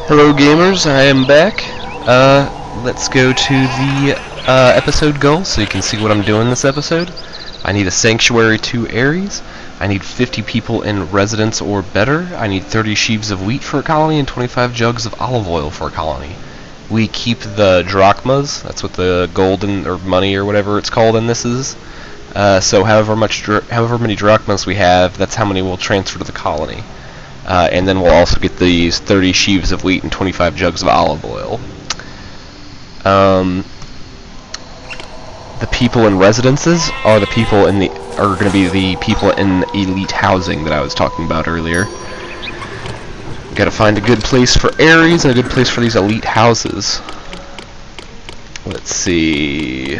Hello gamers, I am back. Let's go to the episode goal so you can see what I'm doing this episode. I need a sanctuary 2 Ares. I need 50 people in residence or better. I need 30 sheaves of wheat for a colony and 25 jugs of olive oil for a colony. We keep the drachmas, that's what the golden or money or whatever it's called in this is. So however many drachmas we have, that's how many we'll transfer to the colony. And then we'll also get these 30 sheaves of wheat and 25 jugs of olive oil. The people in residences are going to be the people in elite housing that I was talking about earlier. Got to find a good place for Ares and a good place for these elite houses. Let's see.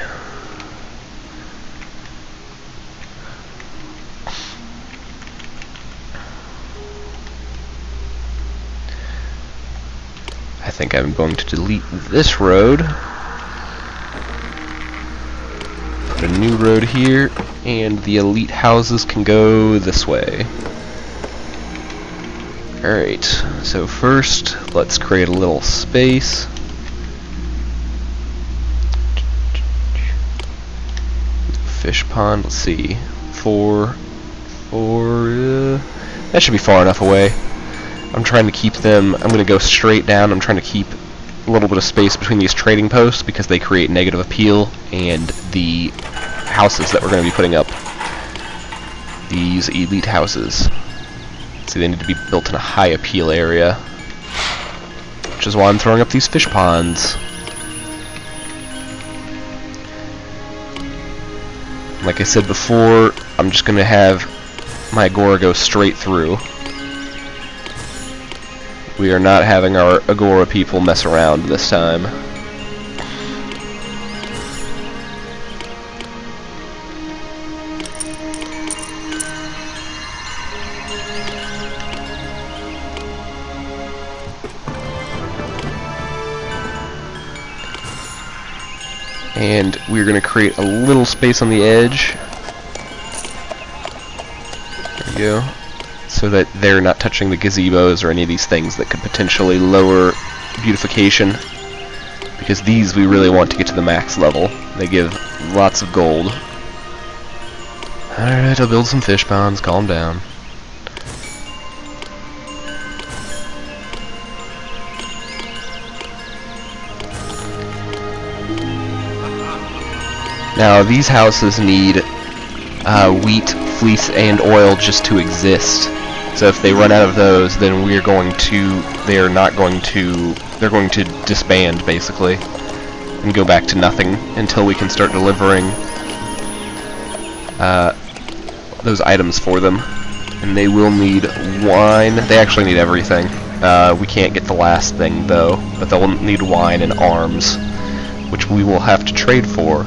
I think I'm going to delete this road, put a new road here, and the elite houses can go this way. Alright, so first let's create a little space. Fish pond, let's see, that should be far enough away. I'm trying to keep them, I'm going to go straight down. I'm trying to keep a little bit of space between these trading posts because they create negative appeal, and the houses that we're going to be putting up, these elite houses. See, they need to be built in a high appeal area, which is why I'm throwing up these fish ponds. Like I said before, I'm just going to have my agora go straight through. We are not having our agora people mess around this time. And we're going to create a little space on the edge. There we go. So that they're not touching the gazebos or any of these things that could potentially lower beautification. Because these we really want to get to the max level. They give lots of gold. Alright, I'll build some fish ponds, calm down. Now these houses need wheat, fleece, and oil just to exist. So if they run out of those, then they're going to disband, basically, and go back to nothing until we can start delivering those items for them. And they will need wine. They actually need everything. We can't get the last thing, though, but they'll need wine and arms, which we will have to trade for.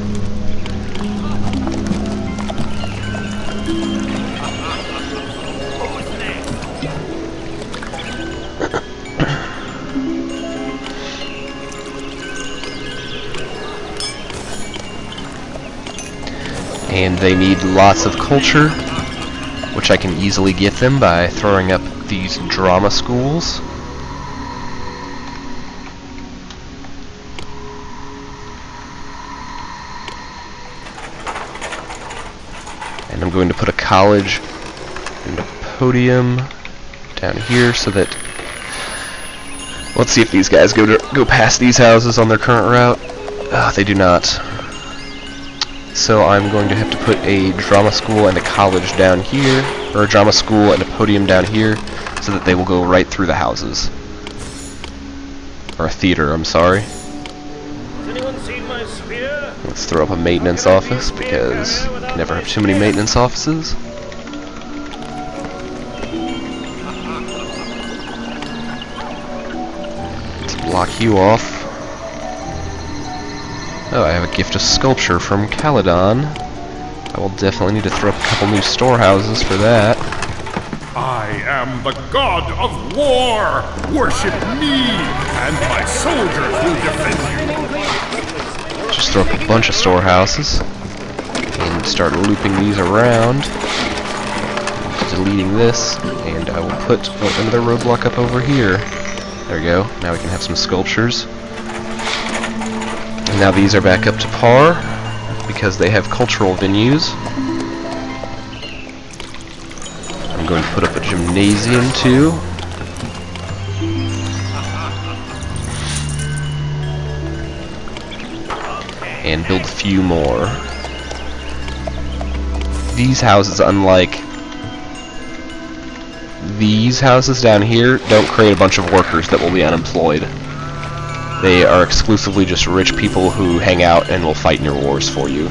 And they need lots of culture, which I can easily get them by throwing up these drama schools. And I'm going to put a college and a podium down here so that... Let's see if these guys go past these houses on their current route. They do not. So I'm going to have to put a drama school and a college down here, or a drama school and a podium down here, so that they will go right through the houses. Or a theater, I'm sorry. Has anyone seen my spear? Let's throw up a maintenance office, because you can never have too many maintenance offices. Let's block you off. Oh, I have a gift of sculpture from Caledon. I will definitely need to throw up a couple new storehouses for that. I am the god of war! Worship me, and my soldiers will defend you! Just throw up a bunch of storehouses and start looping these around. Deleting this, and I will put another roadblock up over here. There we go. Now we can have some sculptures. And now these are back up to par because they have cultural venues. I'm going to put up a gymnasium too. And build a few more. These houses, unlike these houses down here, don't create a bunch of workers that will be unemployed. They are exclusively just rich people who hang out and will fight in your wars for you.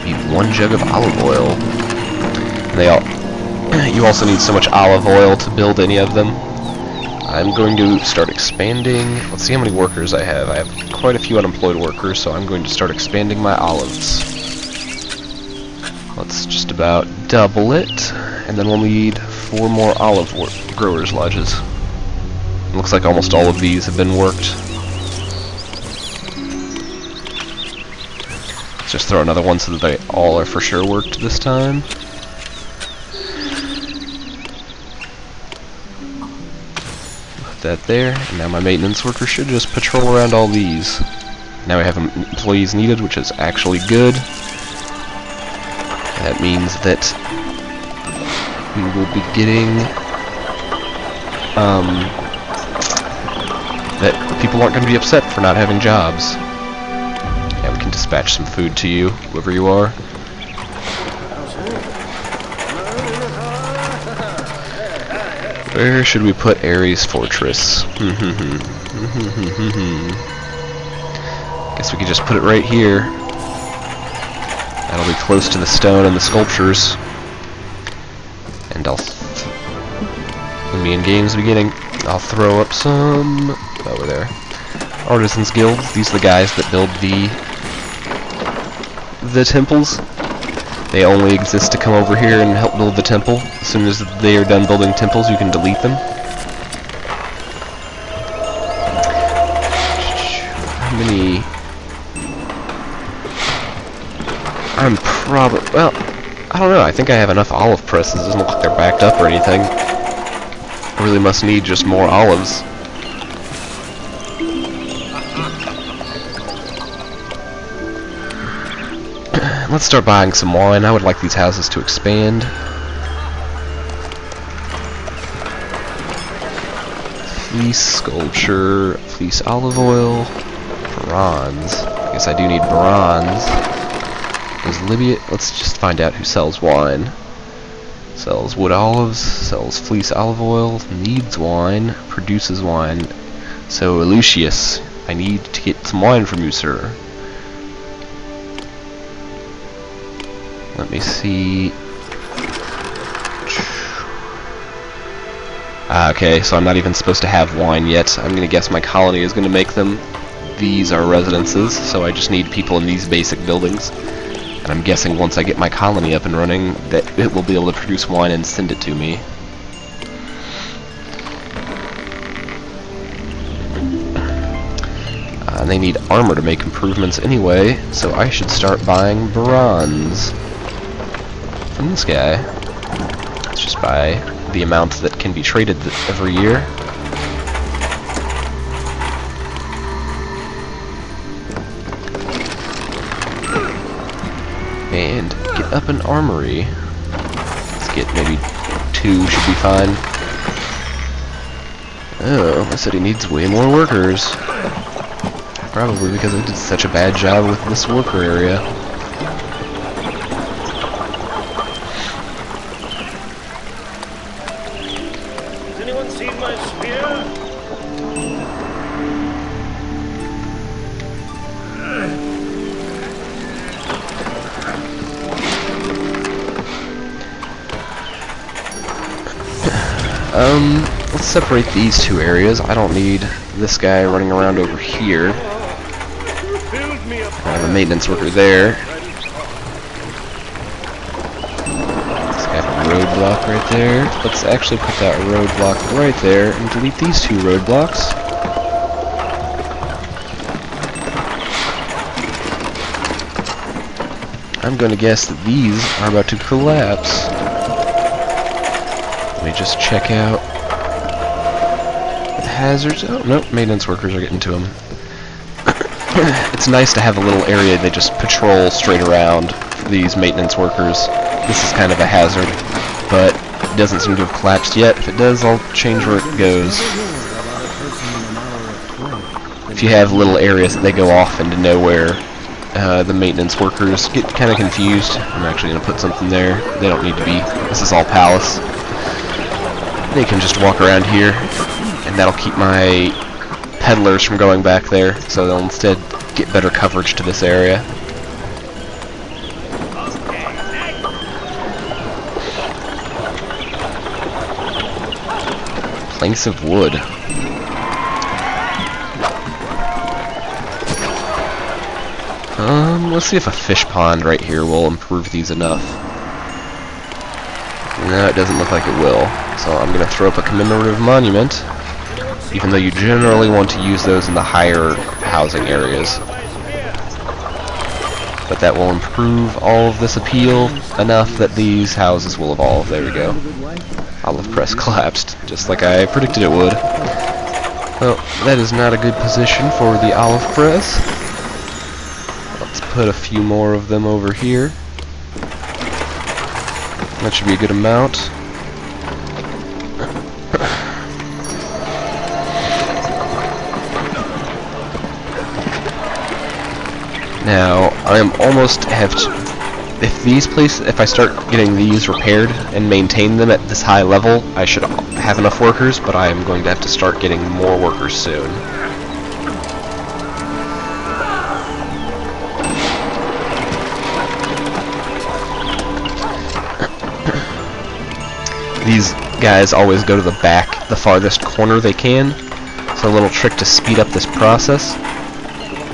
Need 1 jug of olive oil. And they all you also need so much olive oil to build any of them. I'm going to start expanding. Let's see how many workers I have. I have quite a few unemployed workers, so I'm going to start expanding my olives. Let's just about double it, and then we'll need 4 more olive growers' lodges. It looks like almost all of these have been worked. Let's just throw another one so that they all are for sure worked this time. That there, and now my maintenance workers should just patrol around all these. Now we have employees needed, which is actually good. That means that we will be getting that people aren't going to be upset for not having jobs. Yeah, we can dispatch some food to you, whoever you are. Where should we put Ares Fortress? Guess we could just put it right here. That'll be close to the stone and the sculptures. And when me and game's beginning, I'll throw up some over there. Artisans Guilds. These are the guys that build the temples. They only exist to come over here and help build the temple. As soon as they are done building temples, you can delete them. How many? Well, I don't know. I think I have enough olive presses. It doesn't look like they're backed up or anything. I really must need just more olives. Let's start buying some wine. I would like these houses to expand. Fleece sculpture, fleece olive oil, bronze. I guess I do need bronze. Is Libya? Let's just find out who sells wine. Sells wood olives, sells fleece olive oil, needs wine, produces wine. So, Lucius, I need to get some wine from you, sir. Let me see. Okay, so I'm not even supposed to have wine yet. I'm gonna guess my colony is gonna make them. These are residences, so I just need people in these basic buildings. And I'm guessing once I get my colony up and running, that it will be able to produce wine and send it to me. And they need armor to make improvements anyway, so I should start buying bronze from this guy. Let's just buy the amount that can be traded every year. And get up an armory. Let's get maybe 2 should be fine. Oh, my city needs way more workers. Probably because I did such a bad job with this worker area. Has anyone seen my spear? Let's separate these 2 areas. I don't need this guy running around over here. I have a maintenance worker there. Let's have a roadblock right there. Let's actually put that roadblock right there and delete these 2 roadblocks. I'm going to guess that these are about to collapse. Let me just check out the hazards. Oh, nope, maintenance workers are getting to them. It's nice to have a little area they just patrol straight around for these maintenance workers. This is kind of a hazard, but it doesn't seem to have collapsed yet. If it does, I'll change where it goes. If you have little areas that they go off into nowhere, the maintenance workers get kind of confused. I'm actually going to put something there. They don't need to be. This is all palace. They can just walk around here, and that'll keep my peddlers from going back there, so they'll instead get better coverage to this area. Planks of wood. Let's see if a fish pond right here will improve these enough. No, it doesn't look like it will. So I'm going to throw up a commemorative monument, even though you generally want to use those in the higher housing areas. But that will improve all of this appeal enough that these houses will evolve. There we go. Olive press collapsed, just like I predicted it would. Well, that is not a good position for the olive press. Let's put a few more of them over here. That should be a good amount. Now, I am almost if I start getting these repaired and maintain them at this high level, I should have enough workers, but I am going to have to start getting more workers soon. These guys always go to the back, the farthest corner they can, so a little trick to speed up this process.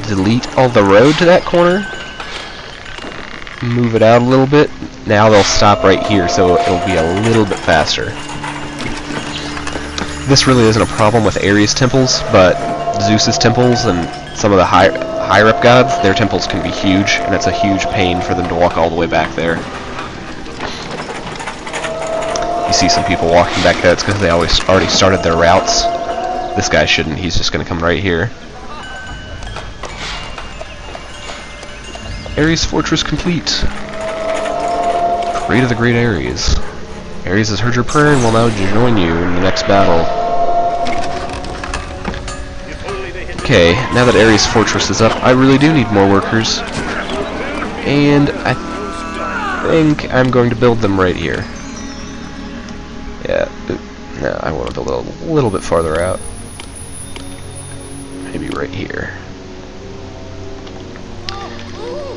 Delete all the road to that corner, move it out a little bit. Now they'll stop right here, so it'll be a little bit faster. This really isn't a problem with Ares temples, but Zeus's temples and some of the higher up gods, their temples can be huge, and it's a huge pain for them to walk all the way back there. You see some people walking back there, it's because they already started their routes. This guy shouldn't, he's just going to come right here. Ares Fortress complete. Great of the great Ares. Ares has heard your prayer and will now join you in the next battle. Okay, now that Ares Fortress is up, I really do need more workers. And I think I'm going to build them right here. Yeah, no, I want to build it a little bit farther out. Maybe right here.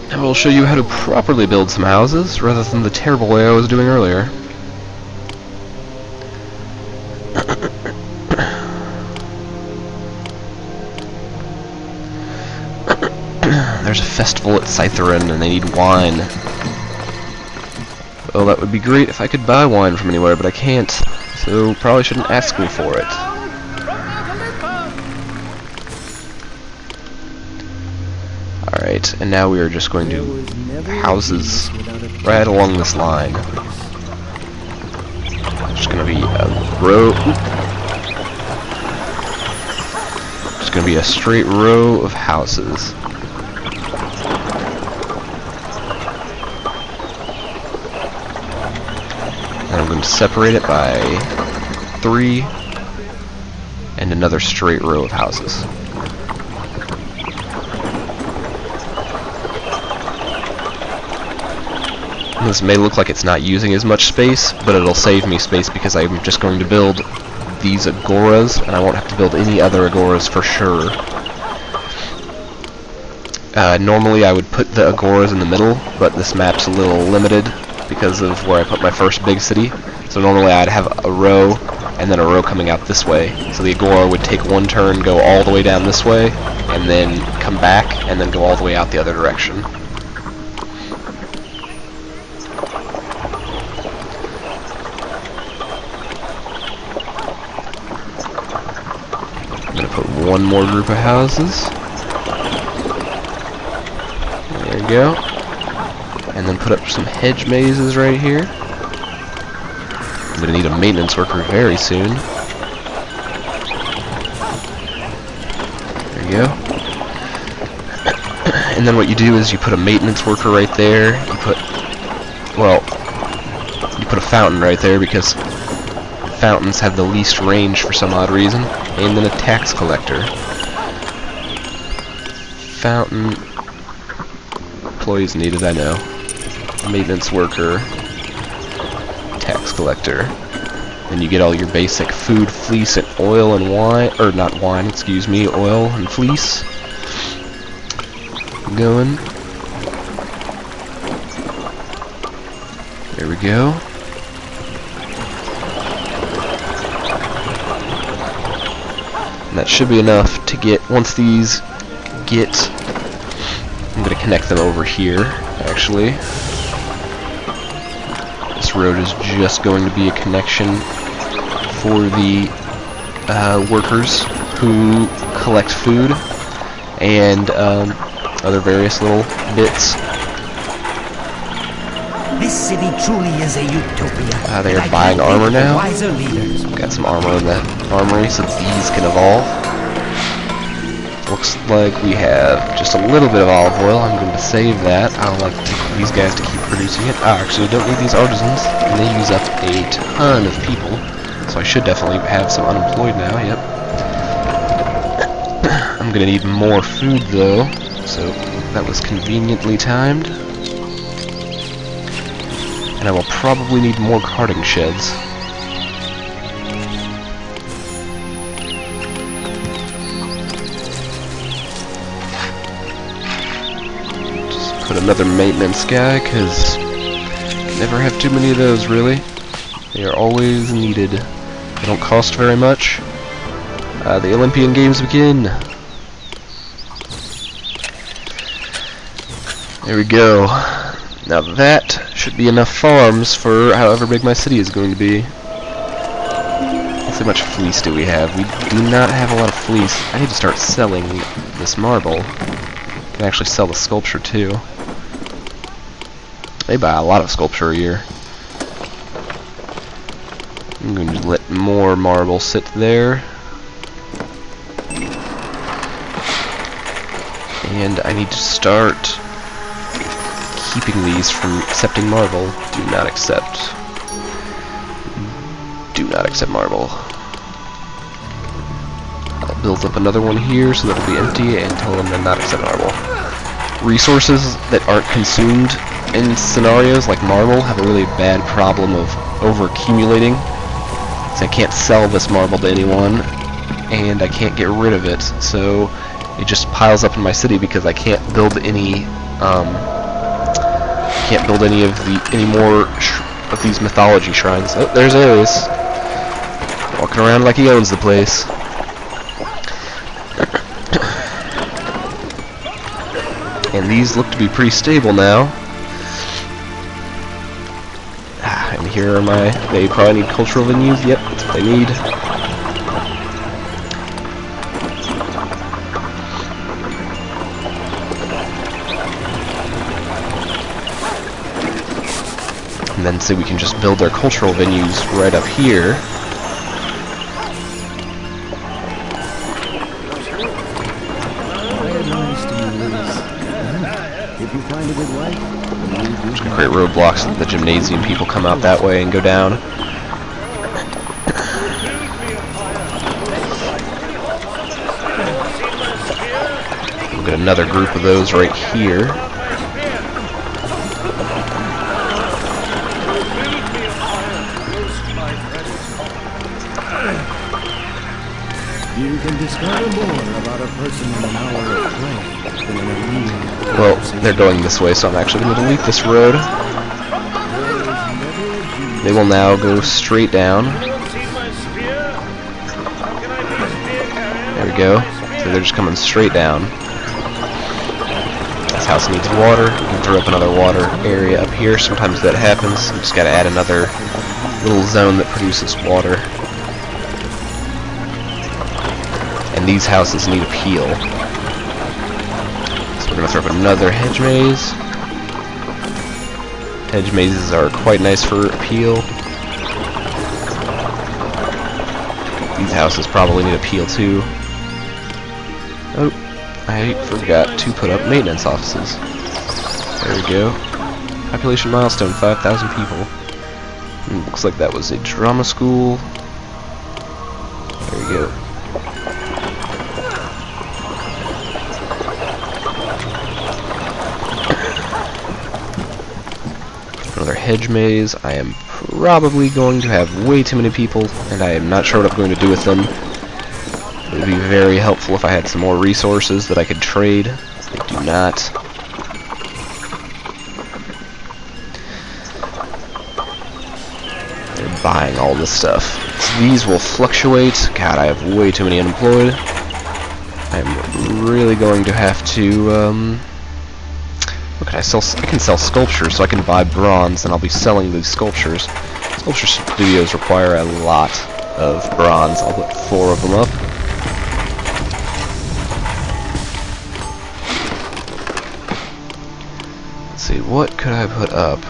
I will show you how to properly build some houses, rather than the terrible way I was doing earlier. There's a festival at Scytherin, and they need wine. Well, that would be great if I could buy wine from anywhere, but I can't, so probably shouldn't ask me for it. Alright, and now we are just going to houses right along this line. There's going to be a row. There's going to be a straight row of houses. And I'm going to separate it by 3 and another straight row of houses. This may look like it's not using as much space, but it'll save me space because I'm just going to build these agoras, and I won't have to build any other agoras for sure. Normally I would put the agoras in the middle, but this map's a little limited because of where I put my first big city. So normally I'd have a row, and then a row coming out this way. So the agora would take one turn, go all the way down this way, and then come back, and then go all the way out the other direction. One more group of houses. There we go. And then put up some hedge mazes right here. I'm gonna need a maintenance worker very soon. There you go. And then what you do is you put a maintenance worker right there. You put a fountain right there because fountains have the least range for some odd reason. And then a tax collector. Fountain. Employees needed, I know. Maintenance worker. Tax collector. Then you get all your basic food, fleece, and oil and wine, or not wine, excuse me, oil and fleece. Going. There we go. And that should be enough to get, once these get, I'm going to connect them over here, actually. This road is just going to be a connection for the workers who collect food and other various little bits. This city truly is a utopia. They are buying armor now. Got some armor in that armory so these can evolve. Looks like we have just a little bit of olive oil. I'm going to save that. I would like these guys to keep producing it. I actually don't need these artisans, and they use up a ton of people. So I should definitely have some unemployed now, yep. I'm going to need more food though, so that was conveniently timed. And I will probably need more carting sheds. Just put another maintenance guy, because you never have too many of those, really. They are always needed. They don't cost very much. The Olympian Games begin. There we go. Now that should be enough farms for however big my city is going to be. Let's see how much fleece do we have. We do not have a lot of fleece. I need to start selling this marble. I can actually sell the sculpture too. They buy a lot of sculpture a year. I'm going to let more marble sit there. And I need to start keeping these from accepting marble. Do not accept. Do not accept marble. I'll build up another one here so that it'll be empty and tell them to not accept marble. Resources that aren't consumed in scenarios like marble have a really bad problem of over-accumulating. So I can't sell this marble to anyone, and I can't get rid of it. So it just piles up in my city because I can't build any any more of these mythology shrines. Oh, there's Ares, walking around like he owns the place. And these look to be pretty stable now. And here are my. They probably need cultural venues. Yep, that's what they need. And then so we can just build our cultural venues right up here. Just gonna create roadblocks so that the gymnasium people come out that way and go down. We'll get another group of those right here. You can discover more about a person in an hour of play than in a meeting. Well, they're going this way, so I'm actually going to delete this road. They will now go straight down. There we go. So they're just coming straight down. This house needs water. You can throw up another water area up here. Sometimes that happens. You just got to add another little zone that produces water. And these houses need appeal. So we're going to throw up another hedge maze. Hedge mazes are quite nice for appeal. These houses probably need a peel too. Oh, I forgot to put up maintenance offices. There we go. Population milestone, 5,000 people. Looks like that was a drama school. There we go. Another hedge maze. I am probably going to have way too many people, and I am not sure what I'm going to do with them. It would be very helpful if I had some more resources that I could trade. I do not. They're buying all this stuff. So these will fluctuate. God, I have way too many unemployed. I'm really going to have to, what can I sell? I can sell sculptures, so I can buy bronze, and I'll be selling these sculptures. Sculpture studios require a lot of bronze. I'll put 4 of them up. Let's see, what could I put up?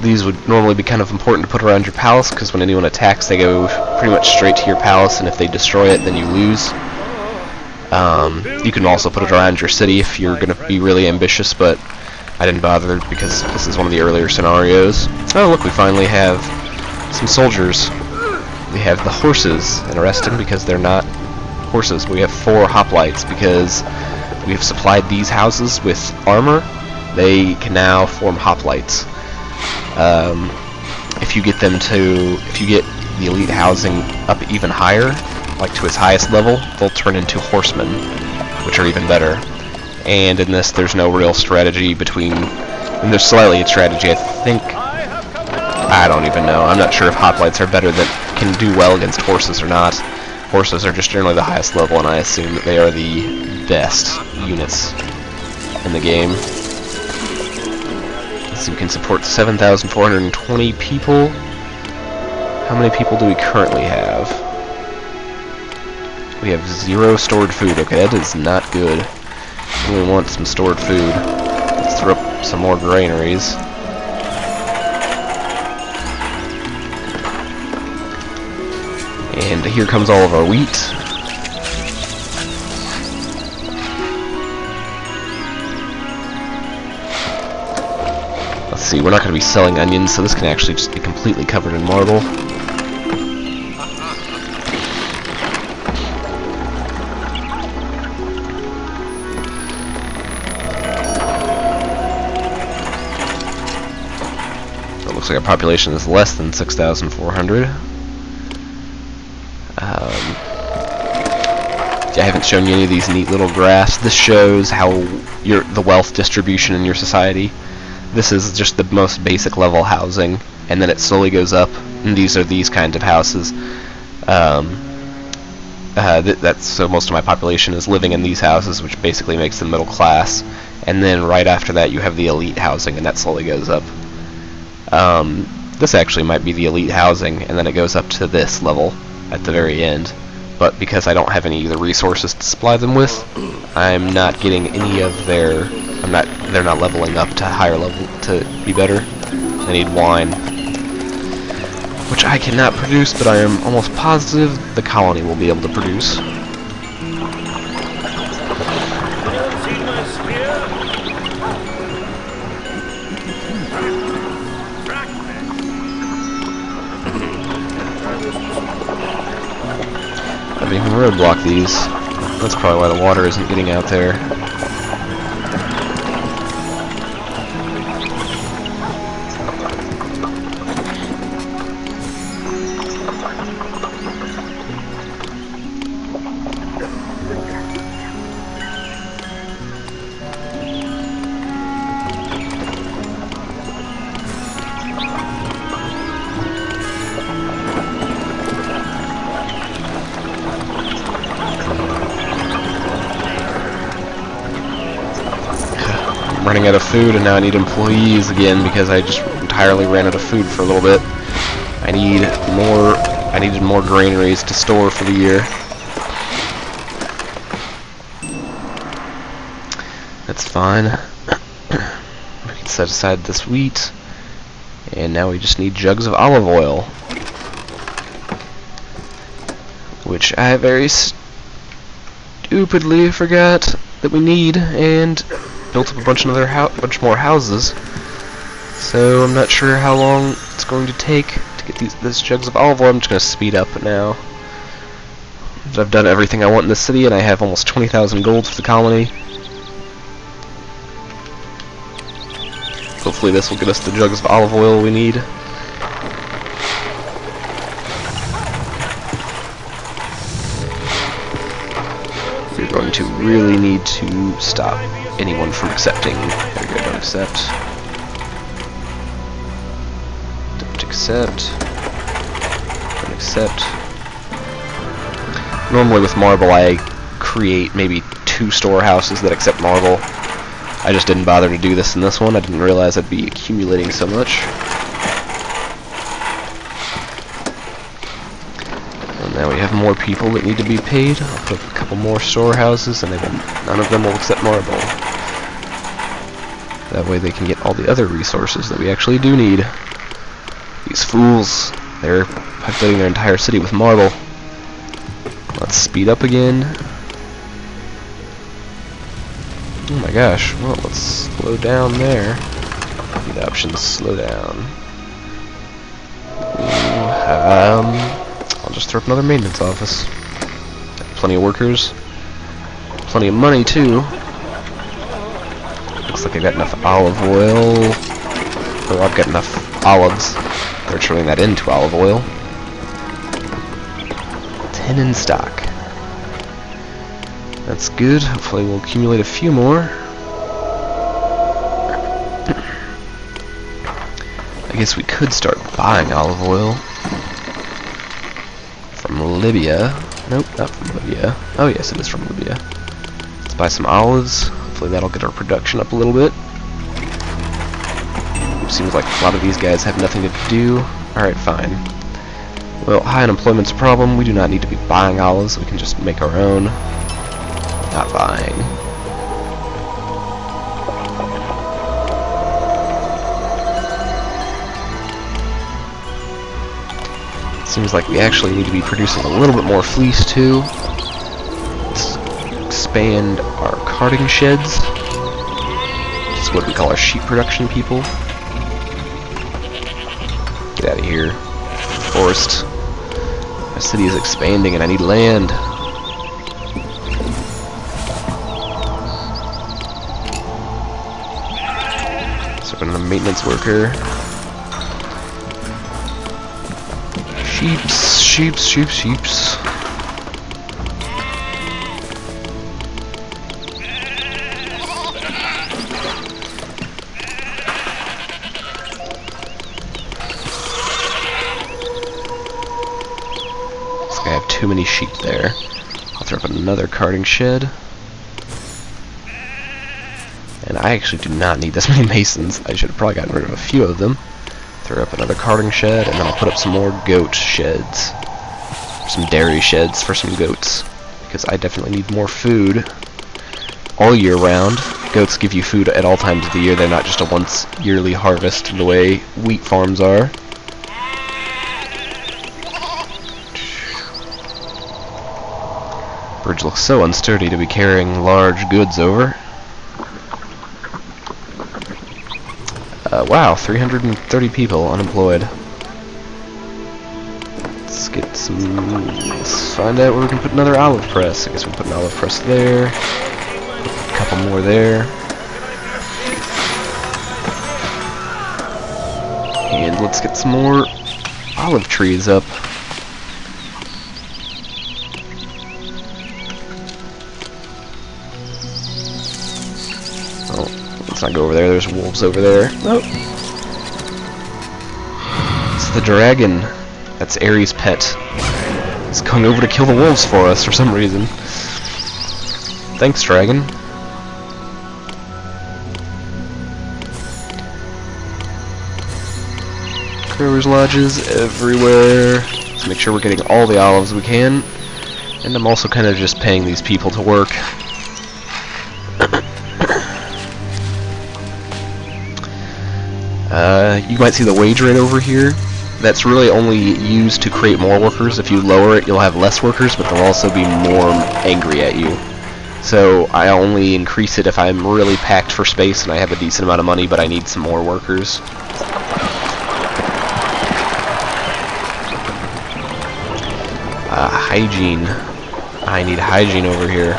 These would normally be kind of important to put around your palace, because when anyone attacks, they go pretty much straight to your palace, and if they destroy it, then you lose. You can also put it around your city if you're going to be really ambitious, but I didn't bother because this is one of the earlier scenarios. Oh, look, we finally have some soldiers. We have the horses. Interesting, because they're not horses. We have 4 hoplites because we have supplied these houses with armor. They can now form hoplites. If you get the elite housing up even higher, like to its highest level, they'll turn into horsemen, which are even better. And in this, there's no real strategy and there's slightly a strategy, I think. I don't even know. I'm not sure if hoplites are better that can do well against horses or not. Horses are just generally the highest level, and I assume that they are the best units in the game. So we can support 7,420 people. How many people do we currently have? We have 0 stored food. Okay, that is not good. We want some stored food. Let's throw up some more granaries. And here comes all of our wheat. Let's see, we're not going to be selling onions, so this can actually just be completely covered in marble. It looks like our population is less than 6,400. I haven't shown you any of these neat little graphs. This shows how the wealth distribution in your society. This is just the most basic level housing, and then it slowly goes up, and these are these kinds of houses. So most of my population is living in these houses, which basically makes them middle class. And then right after that you have the elite housing, and that slowly goes up. This actually might be the elite housing, and then it goes up to this level at the very end. But because I don't have any of the resources to supply them with, I'm not getting any of their... they're not leveling up to higher level to be better. I need wine, which I cannot produce, but I am almost positive the colony will be able to produce. Anyone seen my spear? I haven't even roadblocked these. That's probably why the water isn't getting out there. Running out of food, and now I need employees again because I just entirely ran out of food for a little bit. I needed more granaries to store for the year. That's fine. We can set aside this wheat. And now we just need jugs of olive oil. Which I very stupidly forgot that we need, and built up a bunch more houses. So I'm not sure how long it's going to take to get these jugs of olive oil. I'm just going to speed up now. I've done everything I want in this city, and I have almost 20,000 gold for the colony. Hopefully this will get us the jugs of olive oil we need. We're going to really need to stop anyone from accepting. There we go, don't accept. Don't accept. Don't accept. Normally with marble I create maybe 2 storehouses that accept marble. I just didn't bother to do this in this one. I didn't realize I'd be accumulating so much. And now we have more people that need to be paid. I'll put up a couple more storehouses, and none of them will accept marble. That way they can get all the other resources that we actually do need. These fools, they're populating their entire city with marble. Let's speed up again. Oh my gosh, well, let's slow down there. Need options, slow down. I'll just throw up another maintenance office. Got plenty of workers. Plenty of money, too. Looks like I got enough olive oil. Or I've got enough olives. They're turning that into olive oil. 10 in stock. That's good. Hopefully we'll accumulate a few more. I guess we could start buying olive oil from Libya. Nope, not from Libya. Oh yes, it is from Libya. Let's buy some olives. Hopefully that'll get our production up a little bit. Seems like a lot of these guys have nothing to do. Alright, fine. Well, high unemployment's a problem. We do not need to be buying olives. We can just make our own. Not buying. Seems like we actually need to be producing a little bit more fleece too. Let's expand our carding sheds. This is what we call our sheep production people. Get out of here. Forest. My city is expanding and I need land. So I'm a maintenance worker. Sheeps. I have too many sheep there. I'll throw up another carting shed. And I actually do not need this many masons. I should have probably gotten rid of a few of them. Throw up another carting shed, and then I'll put up some more goat sheds. Some dairy sheds for some goats. Because I definitely need more food all year round. Goats give you food at all times of the year. They're not just a once yearly harvest the way wheat farms are. Bridge looks so unsturdy to be carrying large goods over. Wow, 330 people unemployed. Let's find out where we can put another olive press. I guess we'll put an olive press there. A couple more there. And let's get some more olive trees up. Let's not go over there. There's wolves over there. Nope. It's the dragon. That's Ares' pet. He's going over to kill the wolves for us for some reason. Thanks, dragon. Growers' lodges everywhere. Let's make sure we're getting all the olives we can. And I'm also kind of just paying these people to work. You might see the wage rate over here. That's really only used to create more workers. If you lower it, you'll have less workers, but they'll also be more angry at you. So I only increase it if I'm really packed for space and I have a decent amount of money, but I need some more workers. Hygiene. I need hygiene over here.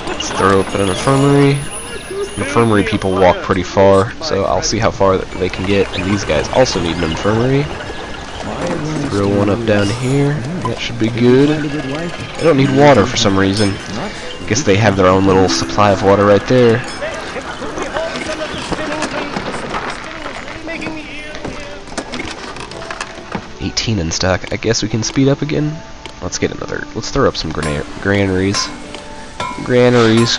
Let's throw up an infirmary. Infirmary people walk pretty far, so I'll see how far they can get. And these guys also need an infirmary. Throw one up down here. That should be good. They don't need water for some reason. Guess they have their own little supply of water right there. In stock. I guess we can speed up again. Let's get another. Let's throw up some granaries. Granaries.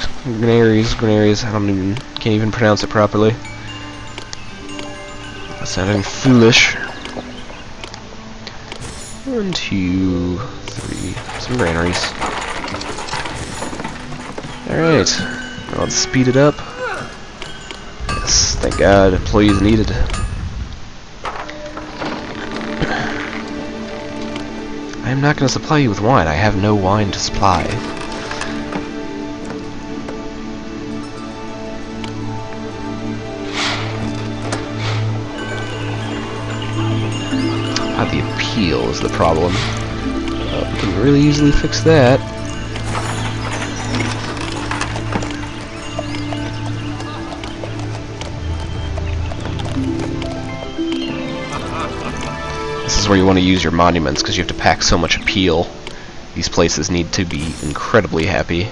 I can't even pronounce it properly. That's sounding foolish. 1, 2, 3. Some granaries. Alright. Let's speed it up. Yes, thank God. Employees needed. I'm not going to supply you with wine. I have no wine to supply. The appeal is the problem. We can really easily fix that. This is where you want to use your monuments, because you have to pack so much appeal. These places need to be incredibly happy.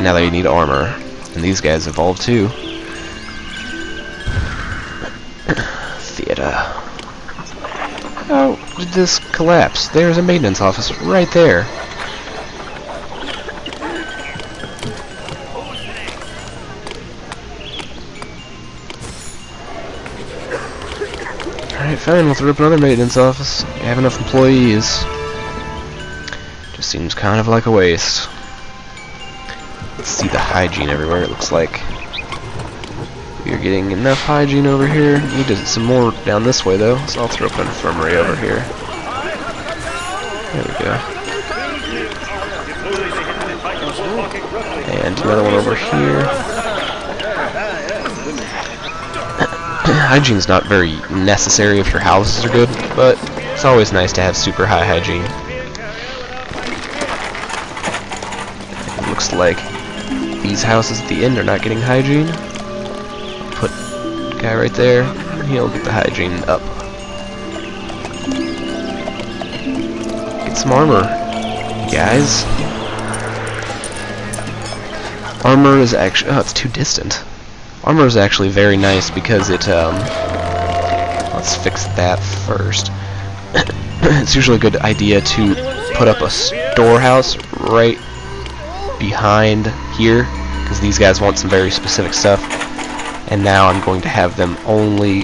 Now they need armor. And these guys evolve too. Theater. How did this collapse? There's a maintenance office right there. Alright, fine, we'll throw up another maintenance office. We have enough employees. Just seems kind of like a waste. Let's see the hygiene everywhere. It looks like we are getting enough hygiene over here. Need some more down this way though, so I'll throw up an infirmary over here. There we go. And another one over here. Hygiene's not very necessary if your houses are good, but it's always nice to have super high hygiene. It looks like these houses at the end are not getting hygiene. Put a guy right there, and he'll get the hygiene up. Get some armor, guys. Armor is actually... oh, it's too distant. Armor is actually very nice because it, let's fix that first. It's usually a good idea to put up a storehouse right behind here, because these guys want some very specific stuff. And now I'm going to have them only...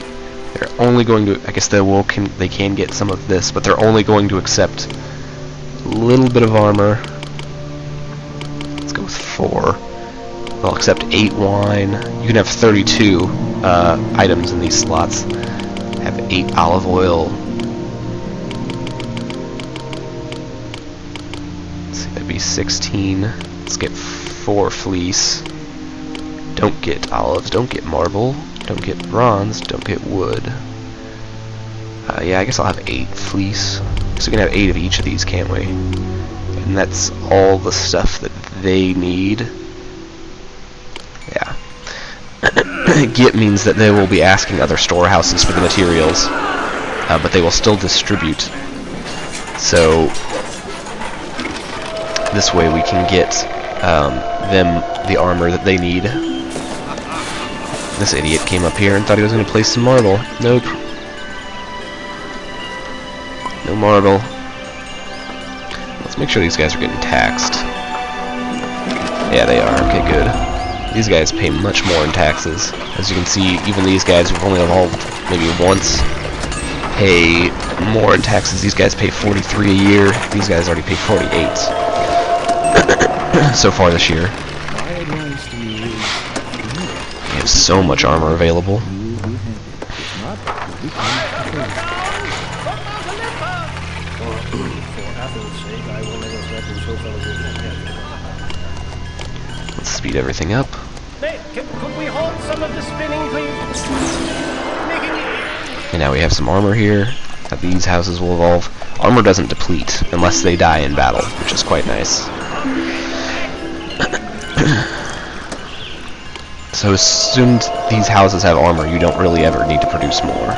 they're only going to... I guess they can get some of this, but they're only going to accept a little bit of armor. Let's go with 4. They'll accept 8 wine. You can have 32 items in these slots. Have 8 olive oil. Let's see, that'd be 16. Let's get 4 fleece. Don't get olives. Don't get marble. Don't get bronze. Don't get wood. Yeah, I guess I'll have 8 fleece. So we can have 8 of each of these, can't we? And that's all the stuff that they need. Yeah. Get means that they will be asking other storehouses for the materials, but they will still distribute. So this way we can get them the armor that they need. This idiot came up here and thought he was going to place some marble. Nope. No marble. Let's make sure these guys are getting taxed. Yeah, they are. Okay, good. These guys pay much more in taxes. As you can see, even these guys who've only evolved maybe once pay more in taxes. These guys pay 43 a year. These guys already pay 48 so far this year. My advice to you have so much armor available. Let's speed everything up. Could we hold some of the spinning, please? And now we have some armor here. Now these houses will evolve. Armor doesn't deplete unless they die in battle, which is quite nice. So as soon as these houses have armor, you don't really ever need to produce more.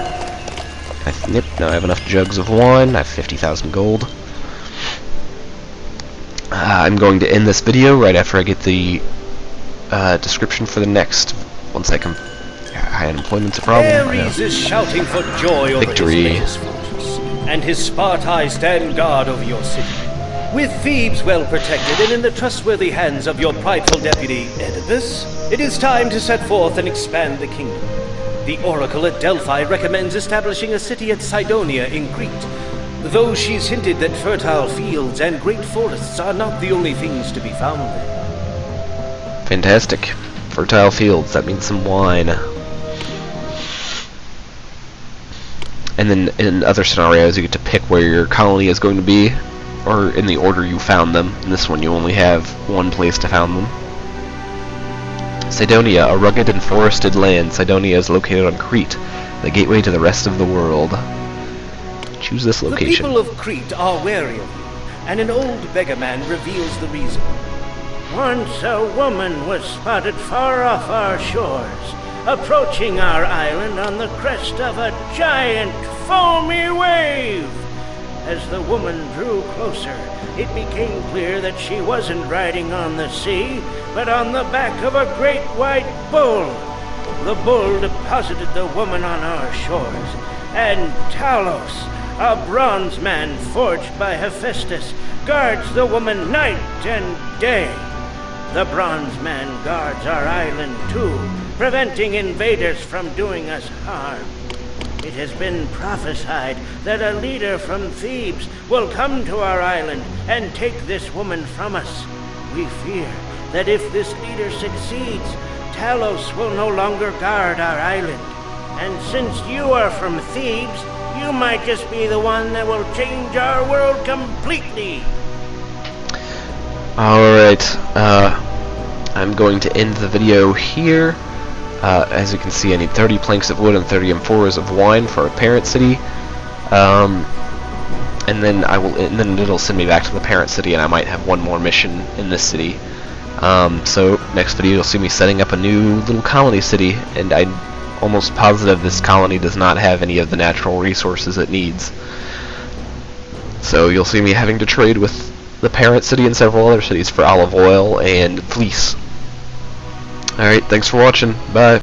Yep, now I have enough jugs of wine. I have 50,000 gold. I'm going to end this video right after I get the description for the next. Once I can. High unemployment's a problem. Ares is shouting for joy over Victory. his misfortunes, and his Spartai stand guard over your city. With Thebes well protected and in the trustworthy hands of your prideful deputy, Olympus, it is time to set forth and expand the kingdom. The oracle at Delphi recommends establishing a city at Cydonia in Crete, though she's hinted that fertile fields and great forests are not the only things to be found there. Fantastic. Fertile fields, that means some wine. And then in other scenarios, you get to pick where your colony is going to be, or in the order you found them. In this one, you only have one place to found them. Cydonia, a rugged and forested land. Cydonia is located on Crete, the gateway to the rest of the world. Choose this location. The people of Crete are wary of you, and an old beggar man reveals the reason. Once a woman was spotted far off our shores, approaching our island on the crest of a giant, foamy wave. As the woman drew closer, it became clear that she wasn't riding on the sea, but on the back of a great white bull. The bull deposited the woman on our shores, and Talos, a bronze man forged by Hephaestus, guards the woman night and day. The bronze man guards our island too, preventing invaders from doing us harm. It has been prophesied that a leader from Thebes will come to our island and take this woman from us. We fear that if this leader succeeds, Talos will no longer guard our island. And since you are from Thebes, you might just be the one that will change our world completely. Alright, I'm going to end the video here. As you can see, I need 30 planks of wood and 30 amphoras of wine for a parent city. And then it'll send me back to the parent city, and I might have one more mission in this city. So next video you'll see me setting up a new little colony city, and I'm almost positive this colony does not have any of the natural resources it needs. So you'll see me having to trade with the parent city and several other cities for olive oil and fleece. Alright, thanks for watching. Bye.